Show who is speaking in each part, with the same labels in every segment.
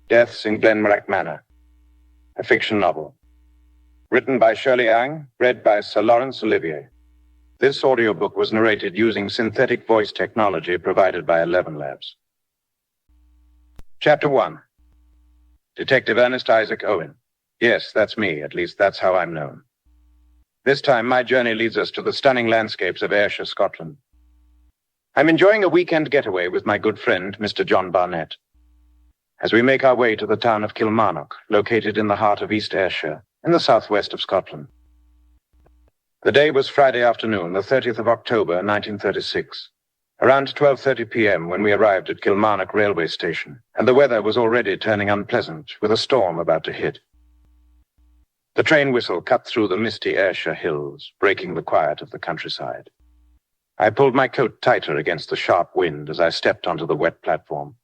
Speaker 1: Deaths in Glenmorach Manor, a fiction novel. Written by Shirley, read by Sir Lawrence Olivier. This audiobook was narrated using synthetic voice technology provided by 11 Labs. Chapter 1. Detective Ernest Isaac Owen. Yes, that's me. At least that's how I'm known. This time, my journey leads us to the stunning landscapes of Ayrshire, Scotland. I'm enjoying a weekend getaway with my good friend, Mr. John Barnett. As we make our way to the town of Glenmorach, located in the heart of East Ayrshire, in the southwest of Scotland. The day was Friday afternoon, the 30th of October, 1936. Around 12:30 p.m. when we arrived at Glenmorach railway station, and the weather was already turning unpleasant, with a storm about to hit. The train whistle cut through the misty Ayrshire hills, breaking the quiet of the countryside. I pulled my coat tighter against the sharp wind as I stepped onto the wet platform.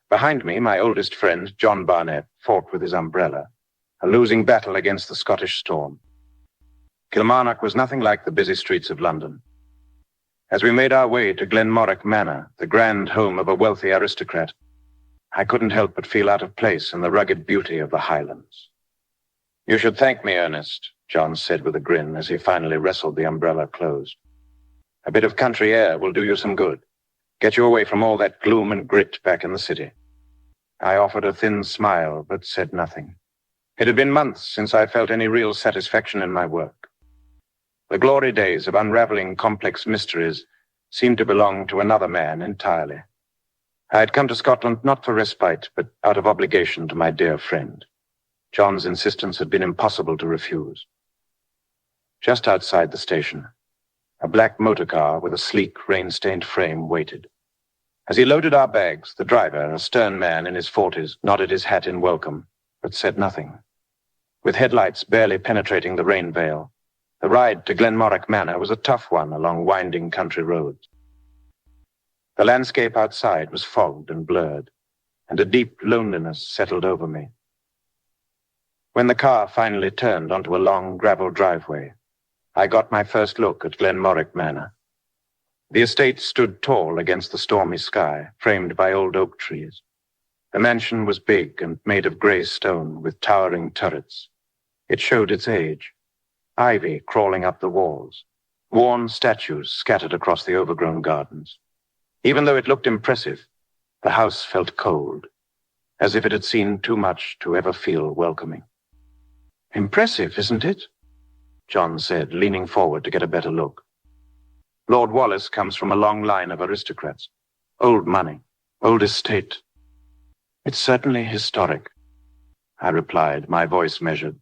Speaker 1: Behind me, my oldest friend, John Barnett, fought with his umbrella, a losing battle against the Scottish storm. Glenmorach was nothing like the busy streets of London. As we made our way to Glenmorach Manor, the grand home of a wealthy aristocrat, I couldn't help but feel out of place in the rugged beauty of the Highlands. "You should thank me, Ernest," John said with a grin as he finally wrestled the umbrella closed. "A bit of country air will do you some good. Get you away from all that gloom and grit back in the city." I offered a thin smile, but said nothing. It had been months since I felt any real satisfaction in my work. The glory days of unraveling complex mysteries seemed to belong to another man entirely. I had come to Scotland not for respite, but out of obligation to my dear friend. John's insistence had been impossible to refuse. Just outside the station, a black motor car with a sleek, rain-stained frame waited. As he loaded our bags, the driver, a stern man in his 40s, nodded his hat in welcome, but said nothing. With headlights barely penetrating the rain veil, the ride to Glenmorach Manor was a tough one along winding country roads. The landscape outside was fogged and blurred, and a deep loneliness settled over me. When the car finally turned onto a long gravel driveway, I got my first look at Glenmorach Manor. The estate stood tall against the stormy sky, framed by old oak trees. The mansion was big and made of grey stone with towering turrets. It showed its age. Ivy crawling up the walls, worn statues scattered across the overgrown gardens. Even though it looked impressive, the house felt cold, as if it had seen too much to ever feel welcoming. "Impressive, isn't it?" John said, leaning forward to get a better look. "Lord Wallace comes from a long line of aristocrats. Old money, old estate. It's certainly historic," I replied, my voice measured.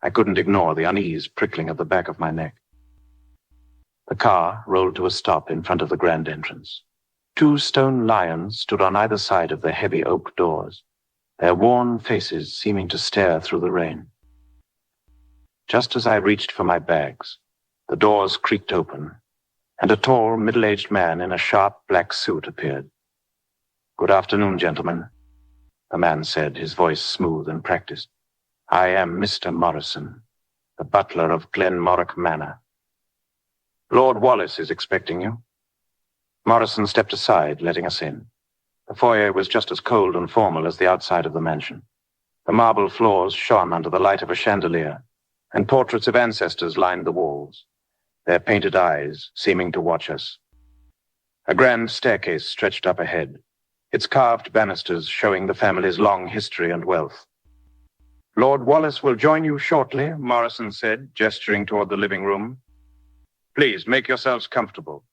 Speaker 1: I couldn't ignore the unease prickling at the back of my neck. The car rolled to a stop in front of the grand entrance. 2 stone lions stood on either side of the heavy oak doors, their worn faces seeming to stare through the rain. Just as I reached for my bags, the doors creaked open, and a tall, middle-aged man in a sharp black suit appeared. "Good afternoon, gentlemen," the man said, his voice smooth and practiced. "I am Mr. Morrison, the butler of Glenmorach Manor. Lord Wallace is expecting you." Morrison stepped aside, letting us in. The foyer was just as cold and formal as the outside of the mansion. The marble floors shone under the light of a chandelier, and portraits of ancestors lined the walls, their painted eyes seeming to watch us. A grand staircase stretched up ahead, its carved banisters showing the family's long history and wealth. "Lord Wallace will join you shortly," Morrison said, gesturing toward the living room. "Please, make yourselves comfortable."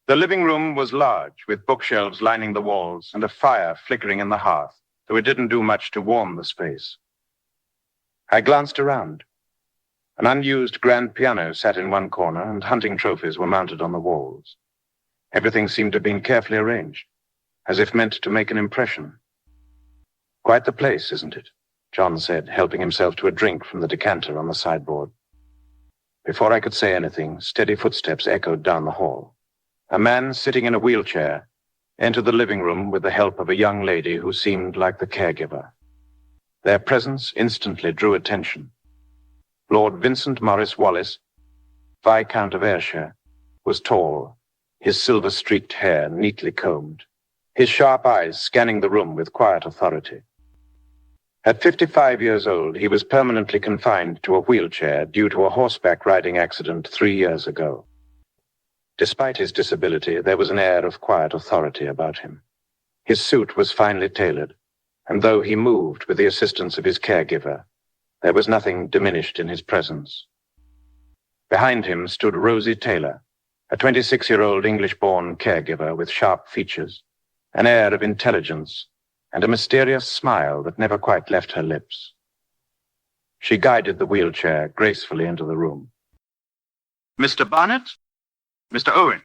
Speaker 1: The living room was large, with bookshelves lining the walls and a fire flickering in the hearth, though it didn't do much to warm the space. I glanced around. An unused grand piano sat in one corner, and hunting trophies were mounted on the walls. Everything seemed to have been carefully arranged, as if meant to make an impression. "Quite the place, isn't it?" John said, helping himself to a drink from the decanter on the sideboard. Before I could say anything, steady footsteps echoed down the hall. A man sitting in a wheelchair entered the living room with the help of a young lady who seemed like the caregiver. Their presence instantly drew attention. Lord Vincent Maurice Wallace, Viscount of Ayrshire, was tall, his silver-streaked hair neatly combed, his sharp eyes scanning the room with quiet authority. At 55 years old, he was permanently confined to a wheelchair due to a horseback riding accident 3 years ago. Despite his disability, there was an air of quiet authority about him. His suit was finely tailored, and though he moved with the assistance of his caregiver, there was nothing diminished in his presence. Behind him stood Rosie Taylor, a 26-year-old English-born caregiver with sharp features, an air of intelligence, and a mysterious smile that never quite left her lips. She guided the wheelchair gracefully into the room. "Mr. Barnett? Mr. Owen."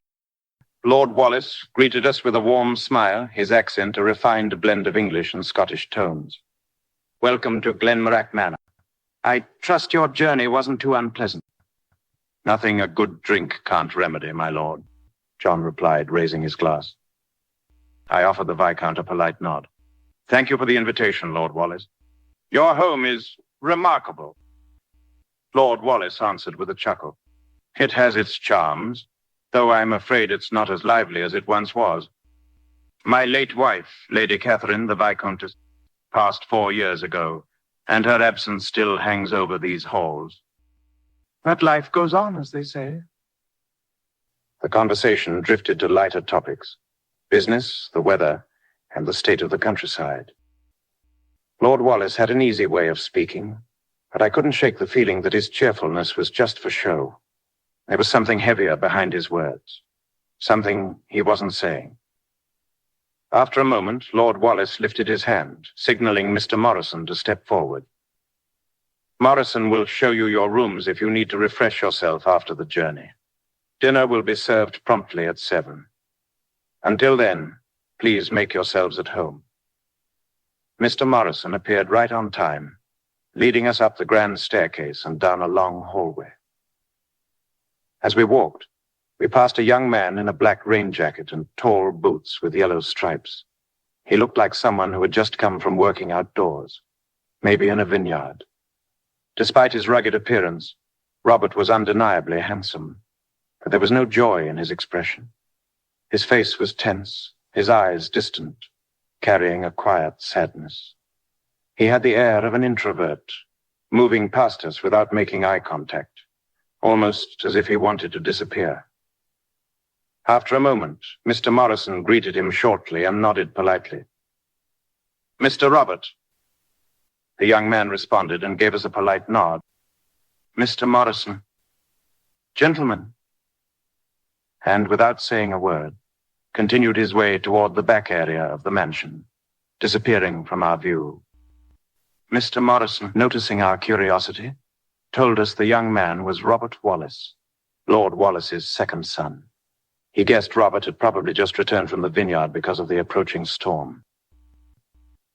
Speaker 1: Lord Wallace greeted us with a warm smile, his accent a refined blend of English and Scottish tones. "Welcome to Glenmorach Manor. I trust your journey wasn't too unpleasant." "Nothing a good drink can't remedy, my lord," John replied, raising his glass. I offered the Viscount a polite nod. "Thank you for the invitation, Lord Wallace. Your home is remarkable." Lord Wallace answered with a chuckle. "It has its charms, though I'm afraid it's not as lively as it once was. My late wife, Lady Catherine, the Viscountess, passed 4 years ago, and her absence still hangs over these halls. But life goes on, as they say." The conversation drifted to lighter topics: business, the weather, and the state of the countryside. Lord Wallace had an easy way of speaking, but I couldn't shake the feeling that his cheerfulness was just for show. There was something heavier behind his words, something he wasn't saying. After a moment, Lord Wallace lifted his hand, signaling Mr. Morrison to step forward. "Morrison will show you your rooms if you need to refresh yourself after the journey. Dinner will be served promptly at 7. Until then, please make yourselves at home." Mr. Morrison appeared right on time, leading us up the grand staircase and down a long hallway. As we walked, we passed a young man in a black rain jacket and tall boots with yellow stripes. He looked like someone who had just come from working outdoors, maybe in a vineyard. Despite his rugged appearance, Robert was undeniably handsome, but there was no joy in his expression. His face was tense, his eyes distant, carrying a quiet sadness. He had the air of an introvert, moving past us without making eye contact, almost as if he wanted to disappear. After a moment, Mr. Morrison greeted him shortly and nodded politely. "Mr. Robert." The young man responded and gave us a polite nod. "Mr. Morrison." "Gentlemen." And without saying a word, continued his way toward the back area of the mansion, disappearing from our view. Mr. Morrison, noticing our curiosity, told us the young man was Robert Wallace, Lord Wallace's second son. He guessed Robert had probably just returned from the vineyard because of the approaching storm.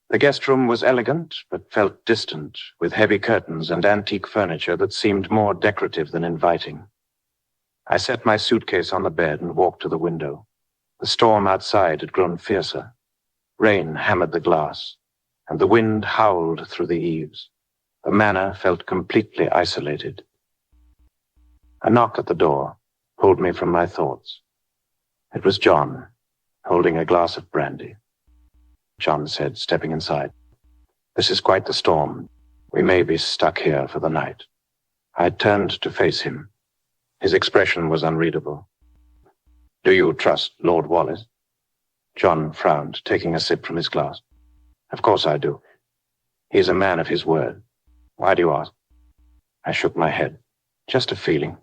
Speaker 1: The guest room was elegant, but felt distant, with heavy curtains and antique furniture that seemed more decorative than inviting. I set my suitcase on the bed and walked to the window. The storm outside had grown fiercer. Rain hammered the glass, and the wind howled through the eaves. The manor felt completely isolated. A knock at the door pulled me from my thoughts. It was John, holding a glass of brandy. John said, stepping inside, "This is quite the storm. We may be stuck here for the night." I turned to face him. His expression was unreadable. "Do you trust Lord Wallace?" John frowned, taking a sip from his glass. "Of course I do. He's a man of his word. Why do you ask?" I shook my head. "Just a feeling.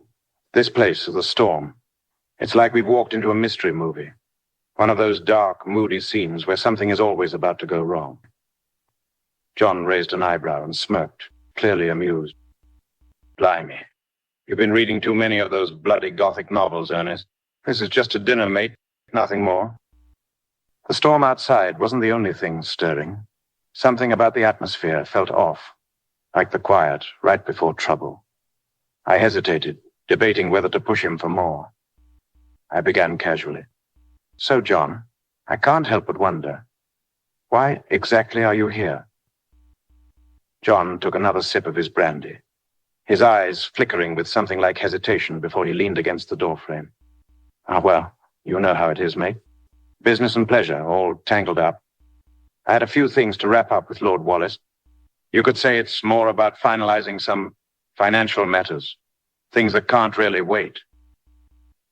Speaker 1: This place is a storm. It's like we've walked into a mystery movie. One of those dark, moody scenes where something is always about to go wrong." John raised an eyebrow and smirked, clearly amused. "Blimey. You've been reading too many of those bloody Gothic novels, Ernest. This is just a dinner, mate. Nothing more." The storm outside wasn't the only thing stirring. Something about the atmosphere felt off, like the quiet right before trouble. I hesitated, debating whether to push him for more. I began casually. "So, John, I can't help but wonder, why exactly are you here?" John took another sip of his brandy, his eyes flickering with something like hesitation before he leaned against the doorframe. "Ah, well, you know how it is, mate. Business and pleasure, all tangled up. I had a few things to wrap up with Lord Wallace. You could say it's more about finalizing some financial matters, things that can't really wait.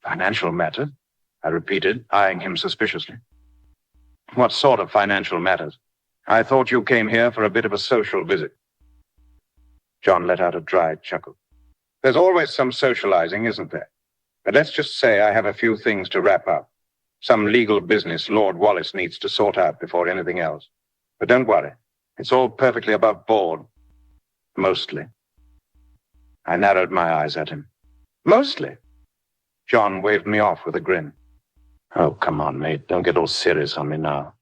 Speaker 1: Financial matters? I repeated, eyeing him suspiciously. What sort of financial matters? I thought you came here for a bit of a social visit. John let out a dry chuckle. There's always some socializing, isn't there? But let's just say I have a few things to wrap up. Some legal business Lord Wallace needs to sort out before anything else. But don't worry. It's all perfectly above board. Mostly. I narrowed my eyes at him. Mostly? John waved me off with a grin. Oh, come on, mate. Don't get all serious on me now.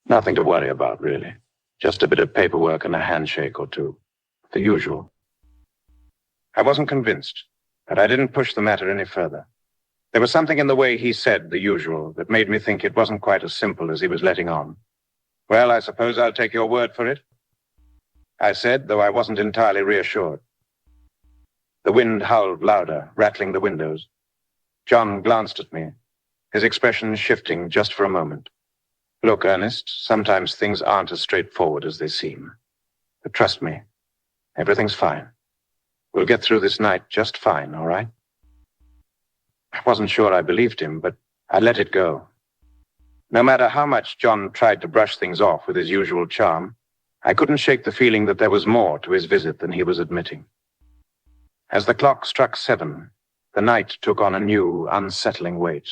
Speaker 1: Nothing to worry about, really. Just a bit of paperwork and a handshake or two. The usual. I wasn't convinced, but I didn't push the matter any further. There was something in the way he said the usual that made me think it wasn't quite as simple as he was letting on. Well, I suppose I'll take your word for it, I said, though I wasn't entirely reassured. The wind howled louder, rattling the windows. John glanced at me, his expression shifting just for a moment. Look, Ernest, sometimes things aren't as straightforward as they seem. But trust me, everything's fine. We'll get through this night just fine, all right? I wasn't sure I believed him, but I let it go. No matter how much John tried to brush things off with his usual charm, I couldn't shake the feeling that there was more to his visit than he was admitting. As the clock struck 7, the night took on a new, unsettling weight.